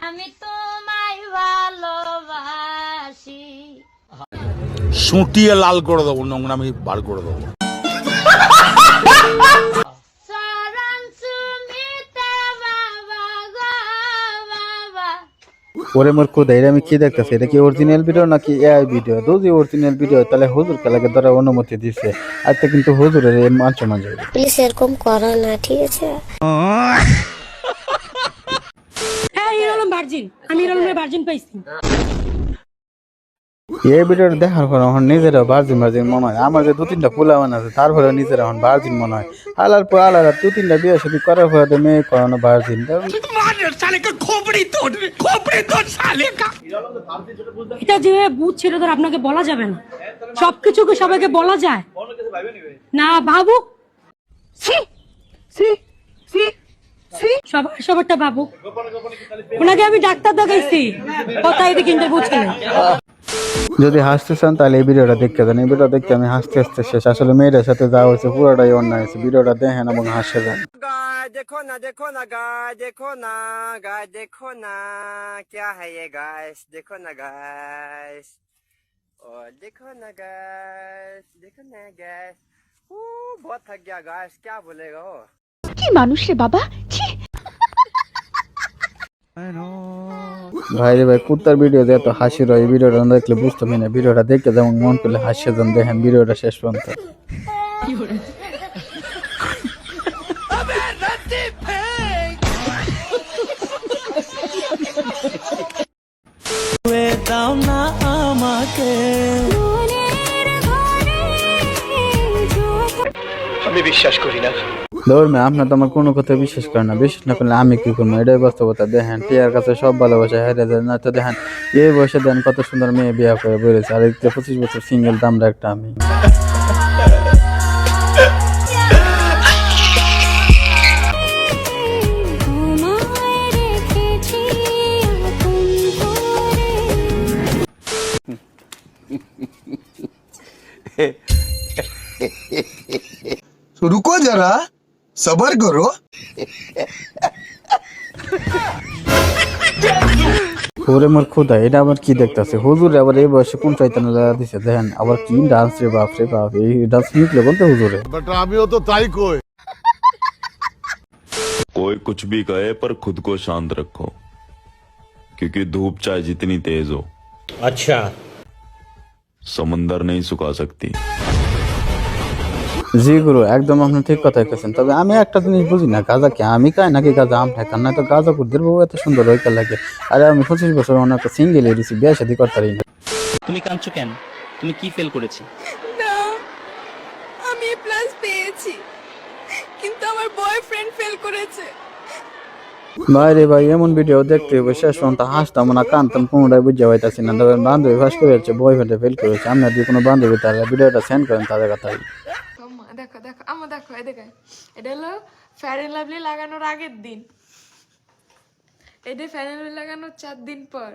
আমি তোমায় ভালোবাসি। সুটিয়ে লাল করে দেবো, নোংরামি বার করে দেবো। চরণ চুমিতে বাবা গো বাবা। ওরে মোর কোদা, এটা আমি কি দেখতেছি? এটা কি অরিজিনাল ভিডিও নাকি এআই ভিডিও? যদি অরিজিনাল ভিডিও তাহলে হুজুর কালাকে ধরা অনুমতি দিছে, আর তো কিন্তু হুজুরের মাঝে মাঝে প্লিজ এরকম করো না, ঠিক আছে? হ্যাঁ, এরকম ভার্জিন, আমি এরকম ভার্জিন পাইছি। এই ভিডিওটা দেখার পর আমার নিজেরা ভার্জিন ভার্জিন মনে হয়। আমার যে 2-3টা পোলাবান আছে তারপরে নিজেরা এখন ভার্জিন মনে হয়। আলার পর আলাদা 2-3টা বিয়ে শাদী করার পরে মেয়ে করানো ভার্জিন। এটা যে বুঝ ছিল ধর আপনাকে বলা যাবে না, সবকিছুকে সবাইকে বলা যায় না বাবু। সবারটা বাবু, ওনাকে আমি ডাক্তার দেখাইছি, কথা এটা কিন্তু বুঝছেন। যদি হাসতে চান তাহলে এই ভিডিওটা দেখতে দেন। এই ভিডিও দেখতে আমি হাসতে হাসতে শেষ। আসলে মেয়েদের সাথে যা হয়েছে পুরোটাই অন্যায় হয়েছে। ভিডিওটা দেখেন এবং হাসে যান। देखो ना देखो ना गाय, देखो ना गाय, देखो ना क्या है ये गाइस, देखो ना गाइस, और देखो ना गाइस, देखो ना गाइस, बहुत थक गया गाइस, क्या बोलेगा वो। কি মানুষ রে বাবা, ছি। ভাই রে ভাই, কুত্তার ভিডিও দিয়ে এত হাসি রয়, এই ভিডিওটা না দেখলে বুঝতে পারি না। ভিডিওটা দেখতে যেমন মন করলে হাসে যান। দেখেন ভিডিওটা শেষ পর্যন্ত। আমি বিশ্বাস করি না। ধর্মে আপনার তো আমার কোনো কথা বিশ্বাস করে না। বিশ্বাস না করলে আমি কি করবো? এটাই বাস্তবতা। দেখেন টিয়ার কাছে সব ভালোবাসা হেরে যায় না তো। দেখেন এই বয়সে দেন কত সুন্দর মেয়ে বিয়ে করে বেড়েছে, আর 25 বছর সিঙ্গেল দামরা একটা আমি। तो रुको जरा, सबर करो। ওরে মোর খোদা, এটা আবার কি দেখতেছে? হুজুর আবার এই বয়সে কোন শয়তানে লাগা দিছে? দেখেন আবার কি ডান্স রে বাপ রে বাপ। এই ডান্স নিকলে বলতে হুজুরে। বেটা আমিও তো তাই কই। कोई कुछ भी कहे पर खुद को शांत रखो, क्योंकि धूप चाहे जितनी तेज हो, अच्छा, समंदर नहीं सुखा सकती। জি গুরু, একদম আপনি ঠিক কথা কইছেন। তবে আমি একটা জিনিস বুঝি না, গাঁজা কি আমি খাই নাকি গাঁজা আম খাই? কারণ তো গাঁজা কুরদের বউ এত সুন্দর হইতে লাগে। আরে আমি 25 বছর অনেক সিঙ্গেল এরিছি, বিয়ে শাদী করতে পারি না। তুমি কাঁদছো কেন? তুমি কি ফেল করেছি? না, আমি প্লাস পেয়েছি, কিন্তু আমার বয়ফ্রেন্ড ফেল করেছে। ভাই রে ভাই, এমন ভিডিও দেখতে শেষ পর্যন্ত হাসতাম না কানতাম, কোনোটাই বুঝতে পাইতাছি না। তবে বান্ধবী ফাঁস করেছে, বয়ফ্রেন্ডে ফেল করেছে। আপনার যদি কোনো বান্ধবী তাহলে ভিডিওটা সেন্ড করেন তাদের কথাই। দেখো দেখো আমার, দেখো এদিকে, এটা হলো ফেয়ার এন্ড লাভলি লাগানোর আগের দিন, এটা ফেয়ার এন্ড লাভলি লাগানোর 4 দিন পর।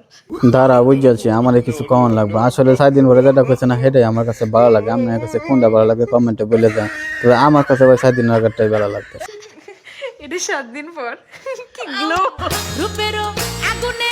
দাঁড়া বুঝছি, আমার কিছু কমন লাগবে। আসলে 4 দিন পরে যেটা কইছে না সেটাই আমার কাছে ভালো লাগে। আপনার কাছে কোনটা ভালো লাগে কমেন্টে বলে দেন। তবে আমার কাছে ভাই 4 দিন আগেরটাই ভালো লাগবে। এটা 7 দিন পর। কি গ্লো, রূপেরও আগুনে